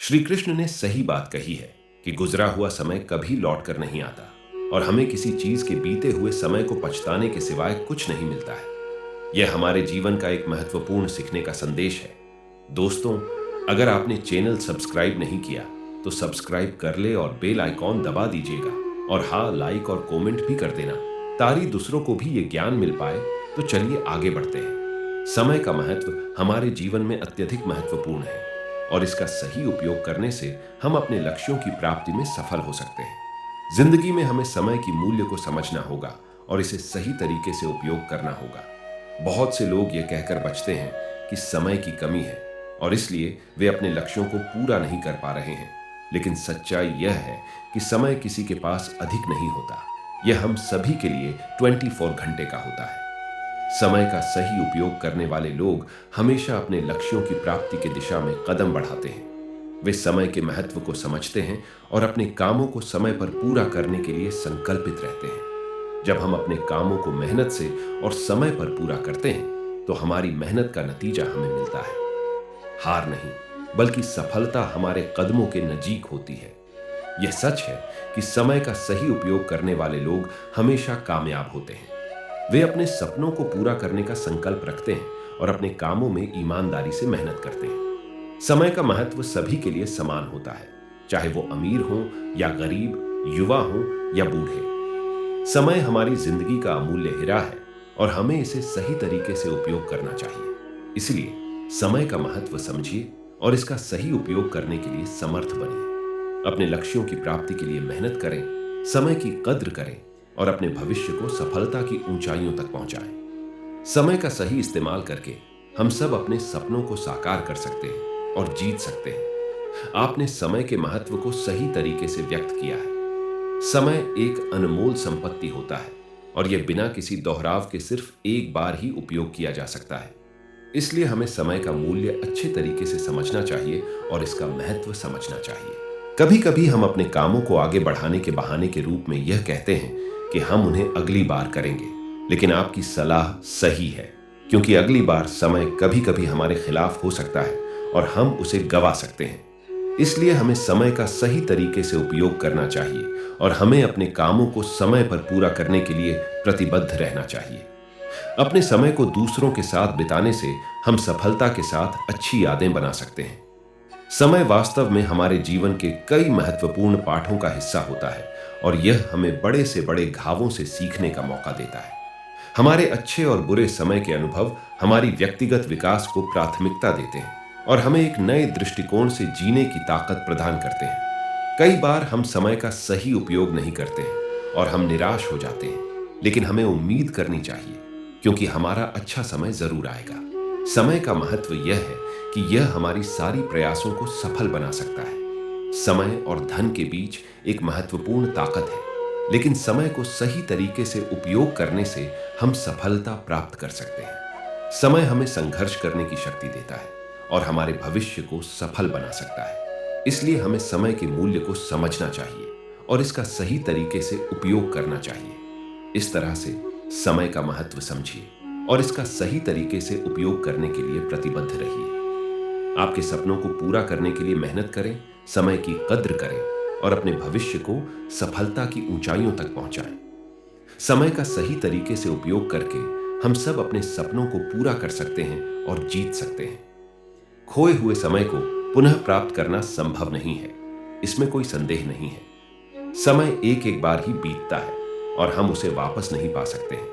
श्री कृष्ण ने सही बात कही है कि गुजरा हुआ समय कभी लौट कर नहीं आता और हमें किसी चीज के बीते हुए समय को पछताने के सिवाय कुछ नहीं मिलता है। यह हमारे जीवन का एक महत्वपूर्ण सीखने का संदेश है। दोस्तों, अगर आपने चैनल सब्सक्राइब नहीं किया तो सब्सक्राइब कर ले और बेल आइकॉन दबा दीजिएगा और हाँ, लाइक और कमेंट भी कर देना ताकि दूसरों को भी ये ज्ञान मिल पाए। तो चलिए आगे बढ़ते हैं। समय का महत्व हमारे जीवन में अत्यधिक महत्वपूर्ण है और इसका सही उपयोग करने से हम अपने लक्ष्यों की प्राप्ति में सफल हो सकते हैं। जिंदगी में हमें समय की मूल्य को समझना होगा और इसे सही तरीके से उपयोग करना होगा। बहुत से लोग ये कहकर बचते हैं कि समय की कमी है और इसलिए वे अपने लक्ष्यों को पूरा नहीं कर पा रहे हैं। लेकिन सच्चाई यह है कि समय किसी के पास अधिक नहीं होता। यह हम सभी के लिए 24 घंटे का होता है। समय का सही उपयोग करने वाले लोग हमेशा अपने लक्ष्यों की प्राप्ति की दिशा में कदम बढ़ाते हैं। वे समय के महत्व को समझते हैं और अपने कामों को समय पर पूरा करने के लिए संकल्पित रहते हैं। जब हम अपने कामों को मेहनत से और समय पर पूरा करते हैं तो हमारी मेहनत का नतीजा हमें मिलता है। हार नहीं, बल्कि सफलता हमारे कदमों के नजीक होती है। यह सच है कि समय का सही उपयोग करने वाले लोग हमेशा कामयाब होते हैं। वे अपने सपनों को पूरा करने का संकल्प रखते हैं और अपने कामों में ईमानदारी से मेहनत करते हैं। समय का महत्व सभी के लिए समान होता है, चाहे वो अमीर हो या गरीब, युवा हो या बूढ़े। समय हमारी जिंदगी का अमूल्य हीरा है और हमें इसे सही तरीके से उपयोग करना चाहिए। इसलिए समय का महत्व समझिए और इसका सही उपयोग करने के लिए समर्थ बनिए। अपने लक्ष्यों की प्राप्ति के लिए मेहनत करें, समय की कद्र करें और अपने भविष्य को सफलता की ऊंचाइयों तक पहुंचाएं। समय का सही इस्तेमाल करके हम सब अपने सपनों को साकार कर सकते हैं और जीत सकते हैं। आपने समय के महत्व को सही तरीके से व्यक्त किया है। समय एक अनमोल संपत्ति होता है और यह बिना किसी दोहराव के सिर्फ एक बार ही उपयोग किया जा सकता है। इसलिए हमें समय का मूल्य अच्छे तरीके से समझना चाहिए और इसका महत्व समझना चाहिए। कभी कभी हम अपने कामों को आगे बढ़ाने के बहाने के रूप में यह कहते हैं कि हम उन्हें अगली बार करेंगे, लेकिन आपकी सलाह सही है, क्योंकि अगली बार समय कभी कभी हमारे खिलाफ हो सकता है और हम उसे गवा सकते हैं। इसलिए हमें समय का सही तरीके से उपयोग करना चाहिए और हमें अपने कामों को समय पर पूरा करने के लिए प्रतिबद्ध रहना चाहिए। अपने समय को दूसरों के साथ बिताने से हम सफलता के साथ अच्छी यादें बना सकते हैं। समय वास्तव में हमारे जीवन के कई महत्वपूर्ण पाठों का हिस्सा होता है और यह हमें बड़े से बड़े घावों से सीखने का मौका देता है। हमारे अच्छे और बुरे समय के अनुभव हमारी व्यक्तिगत विकास को प्राथमिकता देते हैं और हमें एक नए दृष्टिकोण से जीने की ताकत प्रदान करते हैं। कई बार हम समय का सही उपयोग नहीं करते हैं और हम निराश हो जाते हैं, लेकिन हमें उम्मीद करनी चाहिए, क्योंकि हमारा अच्छा समय जरूर आएगा। समय का महत्व यह है कि यह हमारी सारी प्रयासों को सफल बना सकता है। समय और धन के बीच एक महत्वपूर्ण ताकत है, लेकिन समय को सही तरीके से उपयोग करने से हम सफलता प्राप्त कर सकते हैं। समय हमें संघर्ष करने की शक्ति देता है और हमारे भविष्य को सफल बना सकता है। इसलिए हमें समय के मूल्य को समझना चाहिए और इसका सही तरीके से उपयोग करना चाहिए। इस तरह से समय का महत्व समझिए और इसका सही तरीके से उपयोग करने के लिए प्रतिबद्ध रहिए। आपके सपनों को पूरा करने के लिए मेहनत करें, समय की कद्र करें और अपने भविष्य को सफलता की ऊंचाइयों तक पहुंचाएं। समय का सही तरीके से उपयोग करके हम सब अपने सपनों को पूरा कर सकते हैं और जीत सकते हैं। खोए हुए समय को पुनः प्राप्त करना संभव नहीं है, इसमें कोई संदेह नहीं है। समय एक एक बार ही बीतता है और हम उसे वापस नहीं पा सकते हैं।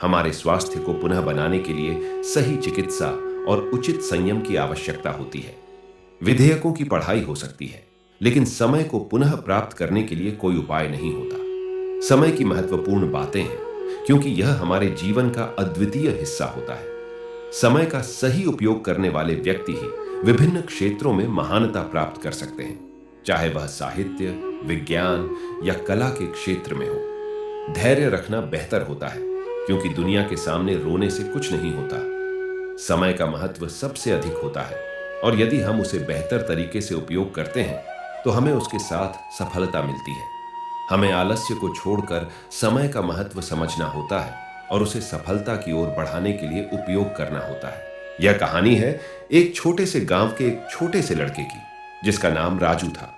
हमारे स्वास्थ्य को पुनः बनाने के लिए सही चिकित्सा और उचित संयम की आवश्यकता होती है। विधेयकों की पढ़ाई हो सकती है, लेकिन समय को पुनः प्राप्त करने के लिए कोई उपाय नहीं होता। समय की महत्वपूर्ण बातें हैं, क्योंकि यह हमारे जीवन का अद्वितीय हिस्सा होता है। समय का सही उपयोग करने वाले व्यक्ति ही विभिन्न क्षेत्रों में महानता प्राप्त कर सकते हैं, चाहे वह साहित्य, विज्ञान या कला के क्षेत्र में हो। धैर्य रखना बेहतर होता है, क्योंकि दुनिया के सामने रोने से कुछ नहीं होता। समय का महत्व सबसे अधिक होता है और यदि हम उसे बेहतर तरीके से उपयोग करते हैं तो हमें उसके साथ सफलता मिलती है। हमें आलस्य को छोड़कर समय का महत्व समझना होता है और उसे सफलता की ओर बढ़ाने के लिए उपयोग करना होता है। यह कहानी है एक छोटे से गांव के एक छोटे से लड़के की, जिसका नाम राजू था।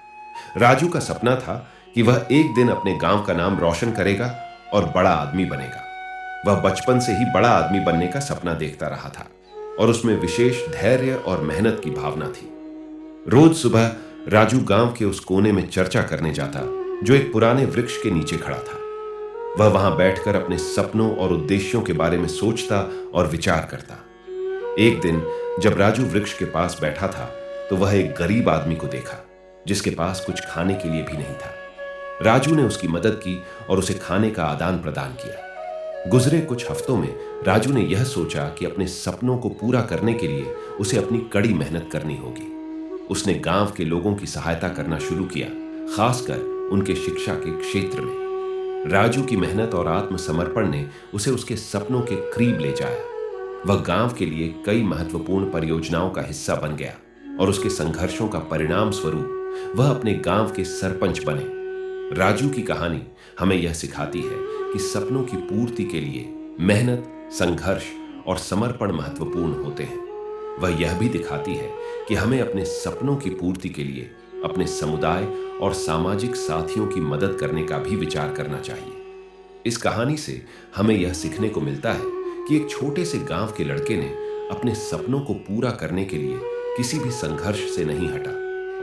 राजू का सपना था कि वह एक दिन अपने गांव का नाम रोशन करेगा और बड़ा आदमी बनेगा। वह बचपन से ही बड़ा आदमी बनने का सपना देखता रहा था और उसमें विशेष धैर्य और मेहनत की भावना थी। रोज सुबह राजू गांव के उस कोने में चर्चा करने जाता जो एक पुराने वृक्ष के नीचे खड़ा था। वह वहां बैठकर अपने सपनों और उद्देश्यों के बारे में सोचता और विचार करता। एक दिन जब राजू वृक्ष के पास बैठा था तो वह एक गरीब आदमी को देखा जिसके पास कुछ खाने के लिए भी नहीं था। राजू ने उसकी मदद की और उसे खाने का आदान प्रदान किया। गुजरे कुछ हफ्तों में राजू ने यह सोचा कि अपने सपनों को पूरा करने के लिए उसे अपनी कड़ी मेहनत करनी होगी। उसने गांव के लोगों की सहायता करना शुरू किया, खासकर उनके शिक्षा के क्षेत्र में। राजू की मेहनत और आत्मसमर्पण ने उसे उसके सपनों के करीब ले जाया। वह गांव के लिए कई महत्वपूर्ण परियोजनाओं का हिस्सा बन गया और उसके संघर्षों का परिणाम स्वरूप वह अपने गांव के सरपंच बने। राजू की कहानी हमें यह सिखाती है कि सपनों की पूर्ति के लिए मेहनत, संघर्ष और समर्पण महत्वपूर्ण होते हैं। वह यह भी दिखाती है कि हमें अपने सपनों की पूर्ति के लिए अपने समुदाय और सामाजिक साथियों की मदद करने का भी विचार करना चाहिए। इस कहानी से हमें यह सीखने को मिलता है कि एक छोटे से गांव के लड़के ने अपने सपनों को पूरा करने के लिए किसी भी संघर्ष से नहीं हटा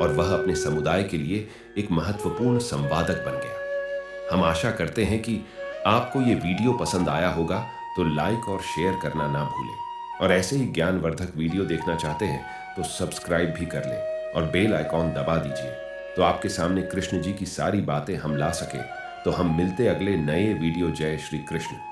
और वह अपने समुदाय के लिए एक महत्वपूर्ण संवादक बन गया। हम आशा करते हैं कि आपको ये वीडियो पसंद आया होगा, तो लाइक और शेयर करना ना भूलें और ऐसे ही ज्ञानवर्धक वीडियो देखना चाहते हैं तो सब्सक्राइब भी कर लें और बेल आइकॉन दबा दीजिए तो आपके सामने कृष्ण जी की सारी बातें हम ला सकें। तो हम मिलते अगले नए वीडियो। जय श्री कृष्ण।